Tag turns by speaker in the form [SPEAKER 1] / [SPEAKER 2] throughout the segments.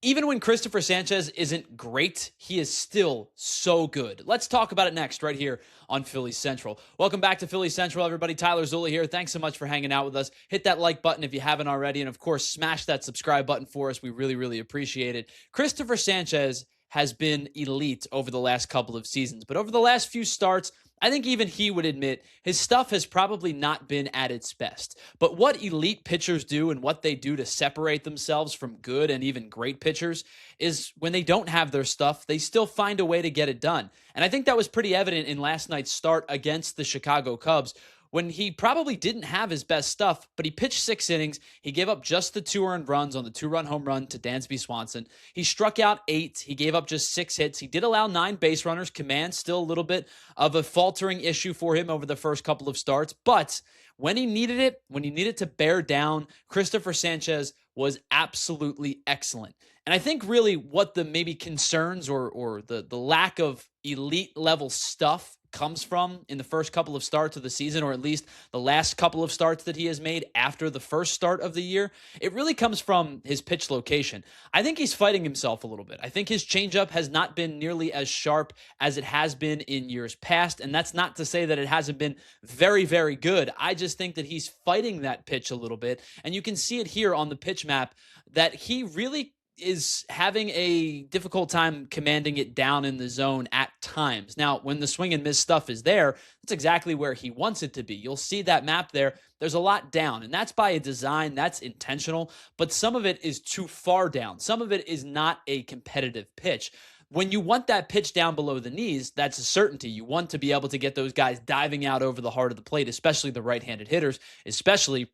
[SPEAKER 1] Even when Cristopher Sanchez isn't great, he is still so good. Let's talk about it next right here on Philly Central. Welcome back to Philly Central, everybody. Tyler Zula here. Thanks so much for hanging out with us. Hit that like button if you haven't already. And of course, smash that subscribe button for us. We really, really appreciate it. Cristopher Sanchez has been elite over the last couple of seasons, but over the last few starts, I think even he would admit his stuff has probably not been at its best. But what elite pitchers do and what they do to separate themselves from good and even great pitchers is when they don't have their stuff, they still find a way to get it done. And I think that was pretty evident in last night's start against the Chicago Cubs, when he probably didn't have his best stuff, but he pitched 6 innings. He gave up just the 2 earned runs on the 2-run home run to Dansby Swanson. He struck out 8. He gave up just 6 hits. He did allow 9 base runners. Command still a little bit of a faltering issue for him over the first couple of starts. But when he needed it, when he needed to bear down, Cristopher Sanchez was absolutely excellent. And I think really what the maybe concerns or the lack of elite level stuff comes from in the first couple of starts of the season, or at least the last couple of starts that he has made after the first start of the year, it really comes from his pitch location. I think he's fighting himself a little bit. I think his changeup has not been nearly as sharp as it has been in years past, and that's not to say that it hasn't been very, very good. I just think that he's fighting that pitch a little bit, and you can see it here on the pitch map that he really is having a difficult time commanding it down in the zone at times. Now, when the swing and miss stuff is there, that's exactly where he wants it to be. You'll see that map there. There's a lot down, and that's by a design. That's intentional, but some of it is too far down. Some of it is not a competitive pitch. When you want that pitch down below the knees, that's a certainty. You want to be able to get those guys diving out over the heart of the plate, especially the right-handed hitters, especially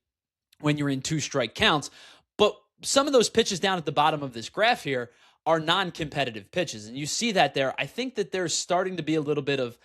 [SPEAKER 1] when you're in 2-strike counts. But some of those pitches down at the bottom of this graph here are non-competitive pitches, and you see that there. I think that there's starting to be a little bit of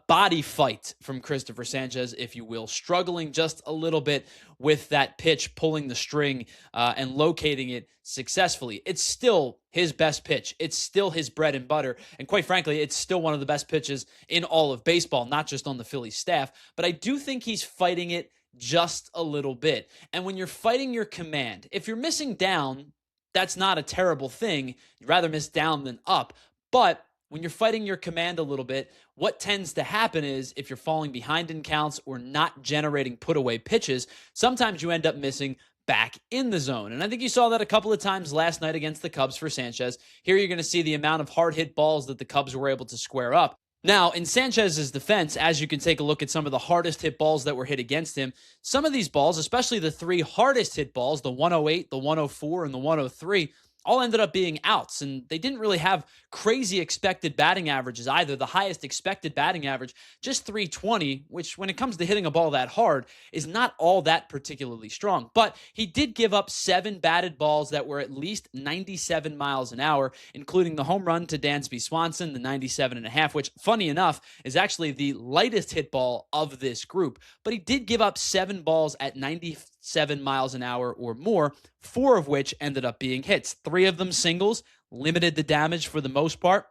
[SPEAKER 1] body fight from Cristopher Sanchez, if you will, struggling just a little bit with that pitch, pulling the string and locating it successfully. It's still his best pitch. It's still his bread and butter, and quite frankly, it's still one of the best pitches in all of baseball, not just on the Phillies staff, but I do think he's fighting it just a little bit. And when you're fighting your command, if you're missing down, that's not a terrible thing. You'd rather miss down than up. But when you're fighting your command a little bit, what tends to happen is if you're falling behind in counts or not generating put-away pitches, sometimes you end up missing back in the zone. And I think you saw that a couple of times last night against the Cubs for Sanchez. Here you're going to see the amount of hard-hit balls that the Cubs were able to square up. Now, in Sanchez's defense, as you can take a look at some of the hardest hit balls that were hit against him, some of these balls, especially the 3 hardest hit balls, the 108, the 104, and the 103, all ended up being outs, and they didn't really have crazy expected batting averages either. The highest expected batting average, just 320, which when it comes to hitting a ball that hard is not all that particularly strong. But he did give up 7 batted balls that were at least 97 miles an hour, including the home run to Dansby Swanson, the 97.5, which, funny enough, is actually the lightest hit ball of this group. But he did give up 7 balls at 97 miles an hour or more, 4 of which ended up being hits. 3 of them singles, limited the damage for the most part.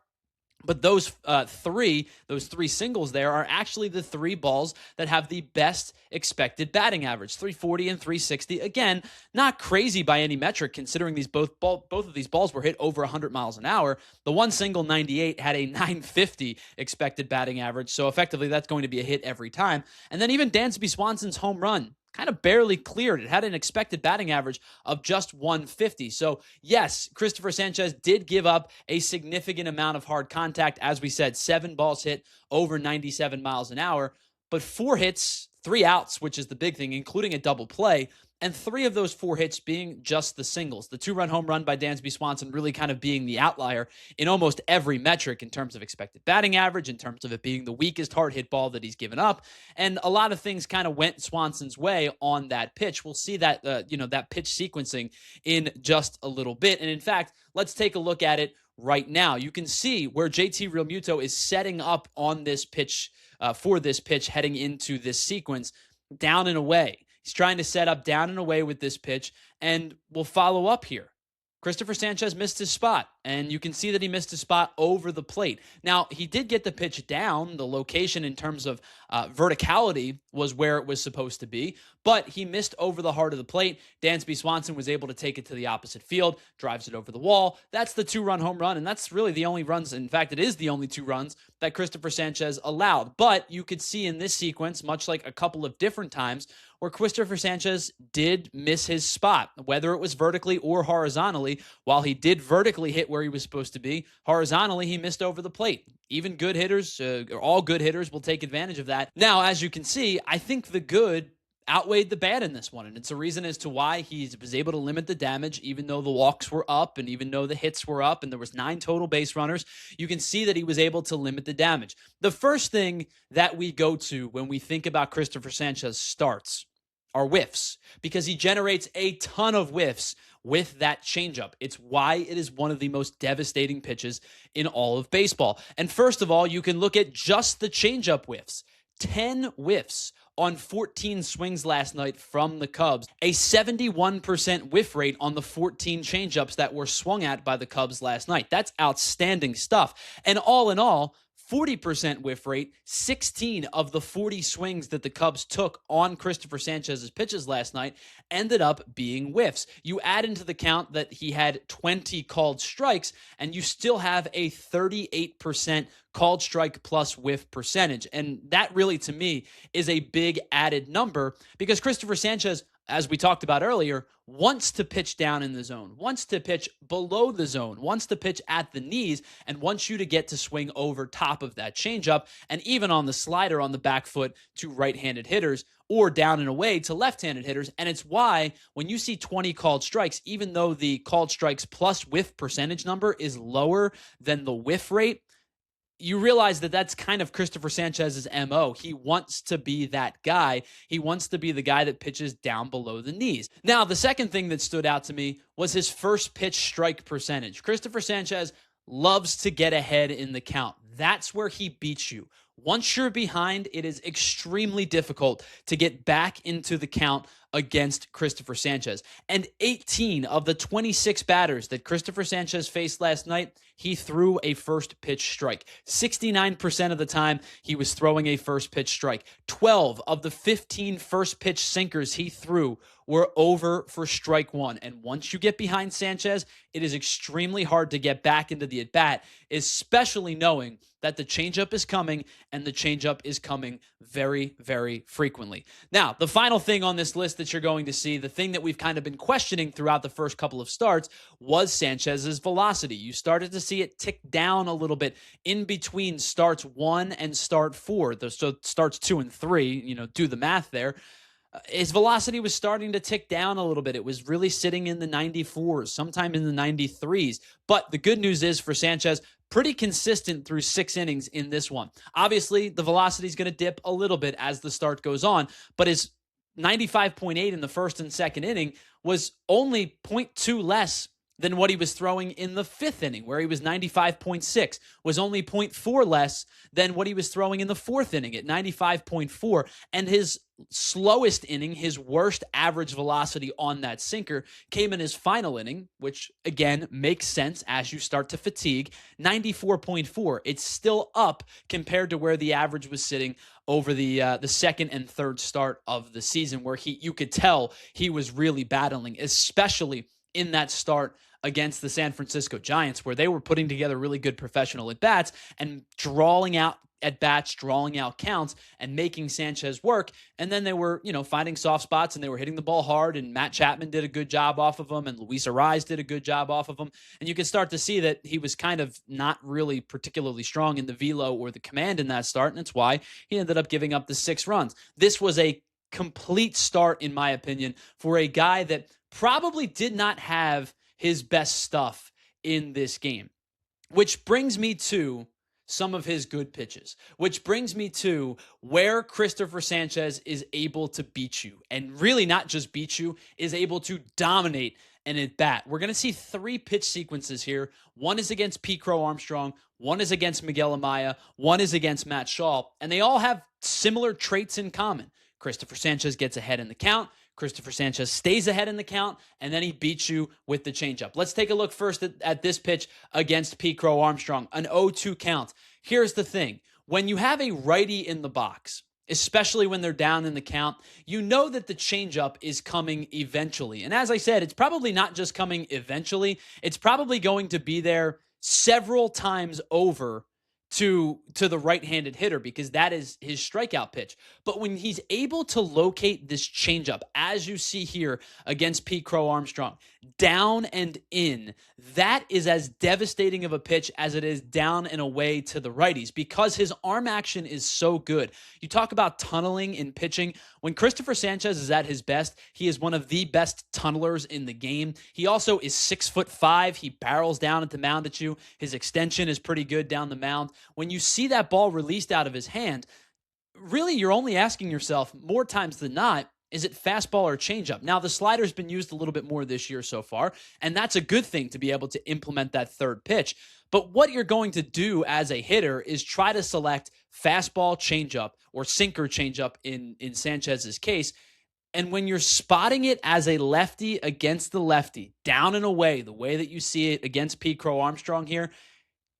[SPEAKER 1] But those three singles there are actually the 3 balls that have the best expected batting average, 340 and 360. Again, not crazy by any metric, considering both of these balls were hit over 100 miles an hour. The one single 98 had a 950 expected batting average, so effectively that's going to be a hit every time. And then even Dansby Swanson's home run kind of barely cleared. It had an expected batting average of just 150. So yes, Cristopher Sanchez did give up a significant amount of hard contact. As we said, 7 balls hit over 97 miles an hour, but 4 hits, 3 outs, which is the big thing, including a double play, and 3 of those 4 hits being just the singles. The 2-run home run by Dansby Swanson really kind of being the outlier in almost every metric in terms of expected batting average, in terms of it being the weakest hard hit ball that he's given up. And a lot of things kind of went Swanson's way on that pitch. We'll see that, that pitch sequencing in just a little bit. And in fact, let's take a look at it right now. You can see where JT Realmuto is setting up on this pitch for this pitch heading into this sequence down and away. He's trying to set up down and away with this pitch, and we'll follow up here. Cristopher Sanchez missed his spot, and you can see that he missed his spot over the plate. Now, he did get the pitch down. The location in terms of verticality was where it was supposed to be, but he missed over the heart of the plate. Dansby Swanson was able to take it to the opposite field, drives it over the wall. That's the 2-run home run, and that's really the only runs. In fact, it is the only 2 runs that Cristopher Sanchez allowed. But you could see in this sequence, much like a couple of different times, where Cristopher Sanchez did miss his spot, whether it was vertically or horizontally. While he did vertically hit where he was supposed to be, horizontally he missed over the plate. Even good hitters, or all good hitters, will take advantage of that. Now, as you can see, I think the good outweighed the bad in this one, and it's a reason as to why he was able to limit the damage, even though the walks were up and even though the hits were up and there was 9 total base runners. You can see that he was able to limit the damage. The first thing that we go to when we think about Cristopher Sanchez starts are whiffs, because he generates a ton of whiffs with that changeup. It's why it is one of the most devastating pitches in all of baseball. And first of all, you can look at just the changeup whiffs. 10 whiffs on 14 swings last night from the Cubs, a 71% whiff rate on the 14 changeups that were swung at by the Cubs last night. That's outstanding stuff. And all in all, 40% whiff rate, 16 of the 40 swings that the Cubs took on Cristopher Sanchez's pitches last night ended up being whiffs. You add into the count that he had 20 called strikes, and you still have a 38% called strike plus whiff percentage. And that really, to me, is a big added number, because Cristopher Sanchez, as we talked about earlier, wants to pitch down in the zone, wants to pitch below the zone, wants to pitch at the knees, and wants you to get to swing over top of that changeup, and even on the slider on the back foot to right-handed hitters, or down and away to left-handed hitters. And it's why when you see 20 called strikes, even though the called strikes plus whiff percentage number is lower than the whiff rate, you realize that that's kind of Cristopher Sanchez's MO. He wants to be that guy. He wants to be the guy that pitches down below the knees. Now, the second thing that stood out to me was his first pitch strike percentage. Cristopher Sanchez loves to get ahead in the count. That's where he beats you. Once you're behind, it is extremely difficult to get back into the count against Cristopher Sanchez. And 18 of the 26 batters that Cristopher Sanchez faced last night, he threw a first pitch strike. 69% of the time, he was throwing a first pitch strike. 12 of the 15 first pitch sinkers he threw were over for strike one. And once you get behind Sanchez, it is extremely hard to get back into the at-bat, especially knowing that the changeup is coming, and the changeup is coming very, very frequently. Now, the final thing on this list that you're going to see, the thing that we've kind of been questioning throughout the first couple of starts, was Sanchez's velocity. You started to see it tick down a little bit in between starts 1 and start 4. So starts 2 and 3, do the math there. His velocity was starting to tick down a little bit. It was really sitting in the 94s, sometime in the 93s. But the good news is for Sanchez, pretty consistent through 6 innings in this one. Obviously, the velocity is going to dip a little bit as the start goes on, but his 95.8 in the first and second inning was only 0.2 less than what he was throwing in the 5th inning, where he was 95.6, was only 0.4 less than what he was throwing in the 4th inning at 95.4. And his slowest inning, his worst average velocity on that sinker, came in his final inning, which again makes sense as you start to fatigue, 94.4. It's still up compared to where the average was sitting over the second and third start of the season, where you could tell he was really battling, especially in that start against the San Francisco Giants, where they were putting together really good professional at-bats and drawing out at-bats, drawing out counts, and making Sanchez work. And then they were, finding soft spots, and they were hitting the ball hard, and Matt Chapman did a good job off of him, and Luis Ariz did a good job off of him. And you could start to see that he was kind of not really particularly strong in the velo or the command in that start, and it's why he ended up giving up the 6 runs. This was a complete start, in my opinion, for a guy that probably did not have his best stuff in this game, which brings me to some of his good pitches, which brings me to where Cristopher Sanchez is able to beat you, and really not just beat you, is able to dominate an at-bat. We're going to see 3 pitch sequences here. One is against Pete Crow Armstrong, one is against Miguel Amaya, one is against Matt Shaw, and they all have similar traits in common. Cristopher Sanchez gets ahead in the count. Cristopher Sanchez stays ahead in the count, and then he beats you with the changeup. Let's take a look first at this pitch against Pete Crow Armstrong, an 0-2 count. Here's the thing. When you have a righty in the box, especially when they're down in the count, you know that the changeup is coming eventually. And as I said, it's probably not just coming eventually. It's probably going to be there several times over to the right-handed hitter, because that is his strikeout pitch. But when he's able to locate this changeup, as you see here against Pete Crow Armstrong, down and in, that is as devastating of a pitch as it is down and away to the righties, because his arm action is so good. You talk about tunneling in pitching. When Cristopher Sanchez is at his best, he is one of the best tunnelers in the game. He also is 6'5". He barrels down at the mound at you. His extension is pretty good down the mound. When you see that ball released out of his hand, really you're only asking yourself more times than not, is it fastball or changeup? Now, the slider's been used a little bit more this year so far, and that's a good thing to be able to implement that third pitch. But what you're going to do as a hitter is try to select fastball, changeup, or sinker changeup in Sanchez's case. And when you're spotting it as a lefty against the lefty, down and away, the way that you see it against Pete Crow Armstrong here,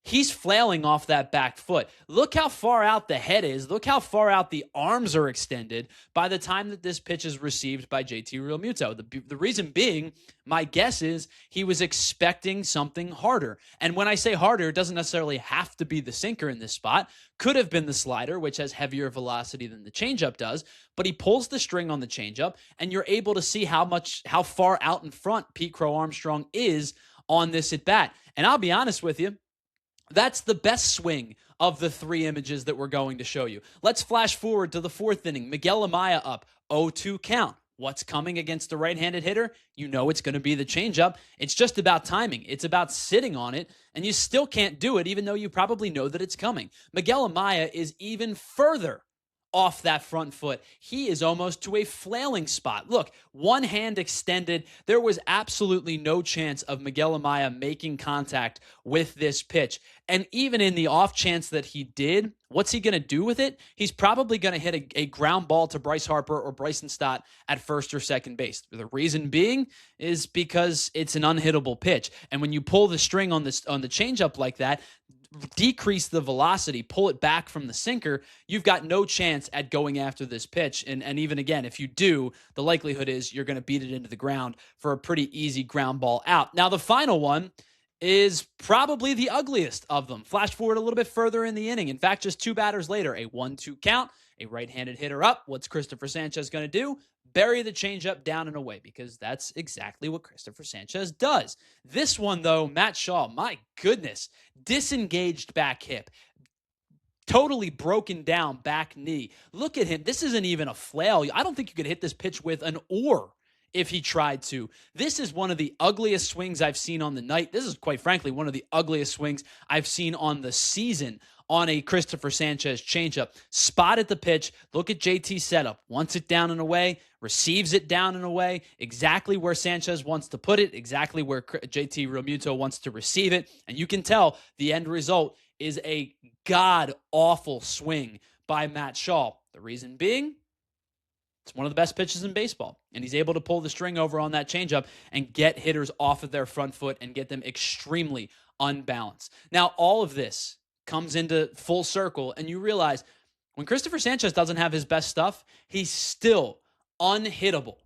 [SPEAKER 1] he's flailing off that back foot. Look how far out the head is. Look how far out the arms are extended by the time that this pitch is received by JT Realmuto. The reason being, my guess is he was expecting something harder. And when I say harder, it doesn't necessarily have to be the sinker in this spot. Could have been the slider, which has heavier velocity than the changeup does. But he pulls the string on the changeup, and you're able to see how far out in front Pete Crow Armstrong is on this at bat. And I'll be honest with you, that's the best swing of the three images that we're going to show you. Let's flash forward to the fourth inning. Miguel Amaya up, 0-2 count. What's coming against the right-handed hitter? You know it's going to be the changeup. It's just about timing. It's about sitting on it, and you still can't do it even though you probably know that it's coming. Miguel Amaya is even further off that front foot. He is almost to a flailing spot. Look, one hand extended. There was absolutely no chance of Miguel Amaya making contact with this pitch. And even in the off chance that he did, what's he going to do with it? He's probably going to hit a ground ball to Bryce Harper or Bryson Stott at first or second base. The reason being is because it's an unhittable pitch. And when you pull the string on the changeup like that, decrease the velocity, pull it back from the sinker, you've got no chance at going after this pitch. And even again, if you do, the likelihood is you're going to beat it into the ground for a pretty easy ground ball out. Now, the final one is probably the ugliest of them. Flash forward a little bit further in the inning. In fact, just two batters later, a 1-2 count, a right-handed hitter up. What's Cristopher Sanchez going to do? Bury the changeup down and away, because that's exactly what Cristopher Sanchez does. This one, though, Matt Shaw, my goodness, disengaged back hip, totally broken down back knee. Look at him. This isn't even a flail. I don't think you could hit this pitch with an oar if he tried to. This is one of the ugliest swings I've seen on the night. This is, quite frankly, one of the ugliest swings I've seen on the season on a Cristopher Sanchez changeup. Spotted the pitch. Look at JT's setup. Wants it down and away, receives it down and away, exactly where Sanchez wants to put it, exactly where JT Realmuto wants to receive it. And you can tell the end result is a god-awful swing by Matt Shaw. The reason being, it's one of the best pitches in baseball, and he's able to pull the string over on that changeup and get hitters off of their front foot and get them extremely unbalanced. Now, all of this comes into full circle, and you realize when Cristopher Sanchez doesn't have his best stuff, he's still unhittable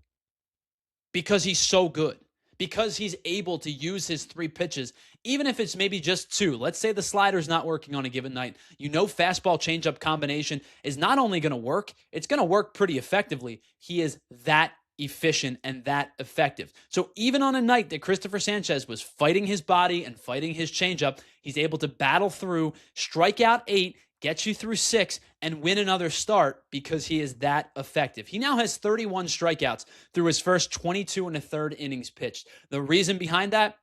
[SPEAKER 1] because he's so good, because he's able to use his three pitches, even if it's maybe just two. Let's say the slider's not working on a given night. You know fastball changeup combination is not only going to work, it's going to work pretty effectively. He is that efficient and that effective. So even on a night that Cristopher Sanchez was fighting his body and fighting his changeup, he's able to battle through, strike out 8, get you through 6, and win another start because he is that effective. He now has 31 strikeouts through his first 22 and a third innings pitched. The reason behind that,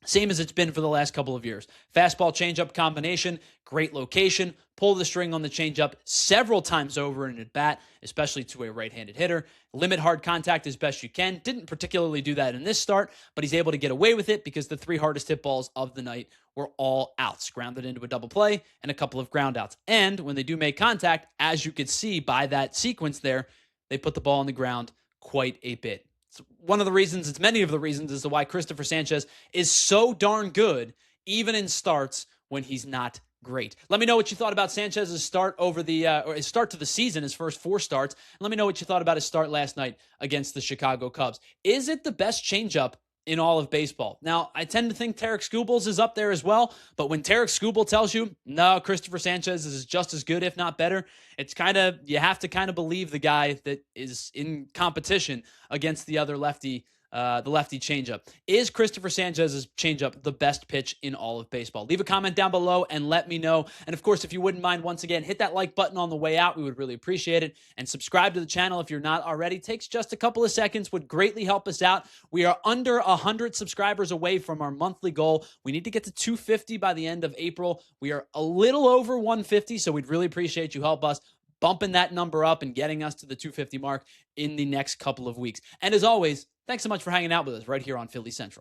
[SPEAKER 1] same as it's been for the last couple of years. Fastball changeup combination, great location, pull the string on the changeup several times over in at bat, especially to a right-handed hitter. Limit hard contact as best you can. Didn't particularly do that in this start, but he's able to get away with it because the 3 hardest hit balls of the night were all outs, grounded into a double play and a couple of ground outs. And when they do make contact, as you could see by that sequence there, they put the ball on the ground quite a bit. It's one of the reasons, it's many of the reasons as to why Cristopher Sanchez is so darn good, even in starts when he's not great. Let me know what you thought about Sanchez's start over or his start to the season, his first 4 starts. And let me know what you thought about his start last night against the Chicago Cubs. Is it the best changeup in all of baseball? Now, I tend to think Tarik Skubal's is up there as well, but when Tarik Skubal tells you, no, Cristopher Sanchez is just as good, if not better, it's you have to kind of believe the guy that is in competition against the other lefty, the lefty changeup. Is Cristopher Sanchez's changeup the best pitch in all of baseball? Leave a comment down below and let me know. And of course, if you wouldn't mind, once again, hit that like button on the way out. We would really appreciate it. And subscribe to the channel if you're not already. It takes just a couple of seconds, would greatly help us out. We are under 100 subscribers away from our monthly goal. We need to get to 250 by the end of April. We are a little over 150, so we'd really appreciate you help us bumping that number up and getting us to the 250 mark in the next couple of weeks. And as always, thanks so much for hanging out with us right here on Philly Central.